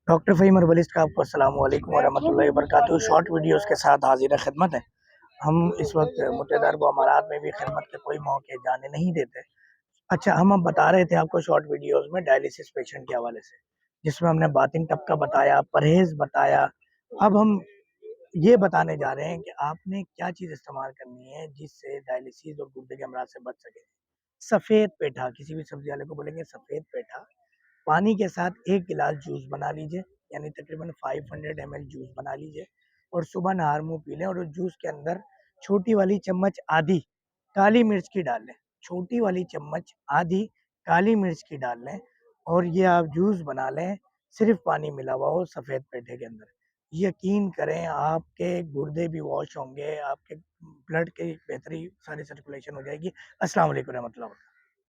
Doctor Faheem अर्बलिस्ट का आपको अस्सलाम वालेकुम वरहमतुल्लाहि वबरकातुहू। शॉर्ट वीडियोस के साथ हाजिर खिदमत है। हम इस वक्त मुतहदा अरब अमारात में भी खिदमत के कोई मौके जाने नहीं देते। अच्छा, हम अब बता रहे थे आपको शॉर्ट वीडियोस में डायलिसिस पेशेंट के हवाले से, जिसमें हमने बातिन टपका बताया, परहेज बताया। अब हम ये बताने जा रहे हैं कि आपने क्या चीज़ इस्तेमाल करनी है जिससे डायलिसिस और गुर्दे के अमराज से बच सके। सफ़ेद पेठा, किसी भी सब्जी वाले को बोलेंगे सफ़ेद पेठा, पानी के साथ 1 गिलास जूस बना लीजिए, यानी तकरीबन 500 ml जूस बना लीजिए और सुबह नहार मुँह पी लें। और उस जूस के अंदर छोटी वाली चम्मच आधी काली मिर्च की डाल लें, छोटी वाली चम्मच आधी काली मिर्च की डाल लें और ये आप जूस बना लें, सिर्फ़ पानी मिला हुआ हो सफ़ेद पेठे के अंदर। यकीन करें आपके गुर्दे भी वॉश होंगे, आपके ब्लड की बेहतरी सारी सर्कुलेशन हो जाएगी। अस्सलाम वालेकुम रहमतुल्लाह।